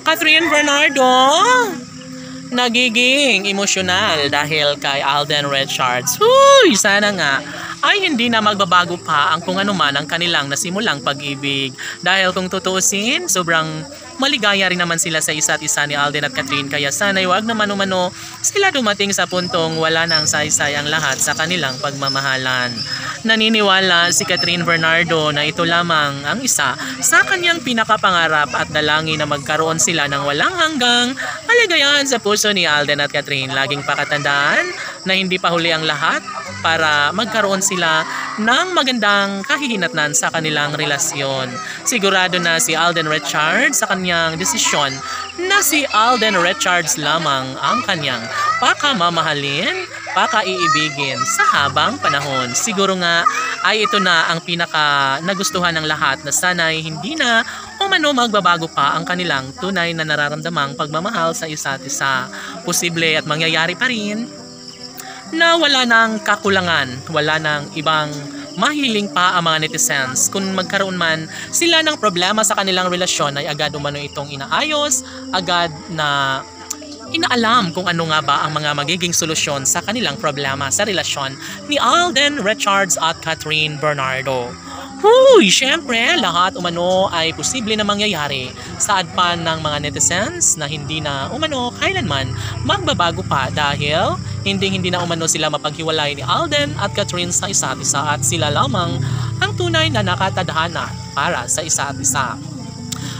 Catherine Bernardo nagiging emosyonal dahil kay Alden Richards. Huy, sana nga ay hindi na magbabago pa ang kung ano man ang kanilang nasimulang pag-ibig. Dahil kung tutuusin, sobrang maligaya rin naman sila sa isa't isa ni Alden at Catherine. Kaya sana'y wag naman umano sila dumating sa puntong wala nang saysay ang lahat sa kanilang pagmamahalan. Naniniwala si Catherine Bernardo na ito lamang ang isa sa kanyang pinakapangarap at dalangin na magkaroon sila ng walang hanggang kaligayahan sa puso ni Alden at Catherine. Laging pakatandaan na hindi pa huli ang lahat para magkaroon sila ng magandang kahihinatnan sa kanilang relasyon. Sigurado na si Alden Richards sa kanyang desisyon na si Alden Richards lamang ang kanyang pakamamahalin, pakaiibigin sa habang panahon. Siguro nga ay ito na ang pinaka nagustuhan ng lahat na sana'y hindi na umano magbabago pa ang kanilang tunay na nararamdamang pagmamahal sa isa't isa. Posible at mangyayari pa rin na wala nang kakulangan, wala nang ibang mahiling pa ang mga netizens. Kung magkaroon man sila ng problema sa kanilang relasyon ay agad umano itong inaayos, agad na inaalam kung ano nga ba ang mga magiging solusyon sa kanilang problema sa relasyon ni Alden Richards at Catherine Bernardo. Huy, syempre, lahat umano ay posible na mangyayari sa adpan ng mga netizens na hindi na umano kailanman magbabago pa dahil hindi na umano sila mapaghiwalay ni Alden at Catherine sa isa't isa at sila lamang ang tunay na nakatadhana para sa isa't isa.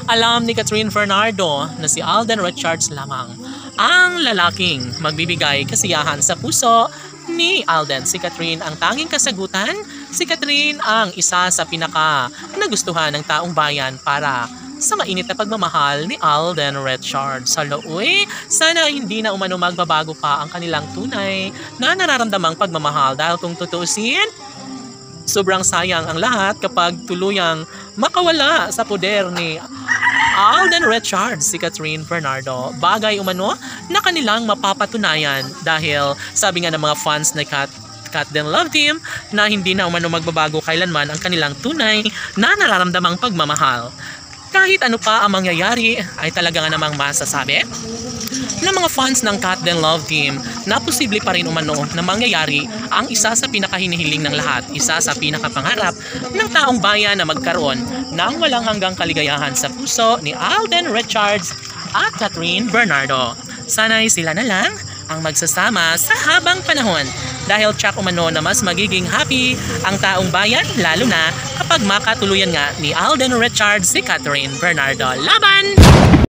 Alam ni Catherine Bernardo na si Alden Richards lamang ang lalaking magbibigay kasiyahan sa puso ni Alden. Si Catherine ang tanging kasagutan. Si Catherine ang isa sa pinaka nagustuhan ng taong bayan para sa mainit na pagmamahal ni Alden Richards. Uy, sana hindi na umano magbabago pa ang kanilang tunay na nararamdamang pagmamahal dahil kung tutuusin, sobrang sayang ang lahat kapag tuluyang makawala sa poder ni Alden Richards si Catherine Bernardo. Bagay umano na kanilang mapapatunayan dahil sabi nga ng mga fans na Cat Then Love Team na hindi na umano magbabago kailanman ang kanilang tunay na nararamdamang pagmamahal. Kahit ano pa ang mangyayari ay talaga nga namang masasabi ng mga fans ng Cat Then Love Team na posible pa rin umano na mangyayari ang isa sa pinakahinihiling ng lahat, isa sa pinakapangarap ng taong bayan na magkaroon ng walang hanggang kaligayahan sa puso ni Alden Richards at Catherine Bernardo. Sana'y sila na lang ang magsasama sa habang panahon dahil tsak umano na mas magiging happy ang taong bayan lalo na kapag makatuluyan nga ni Alden Richards si Catherine Bernardo. Laban!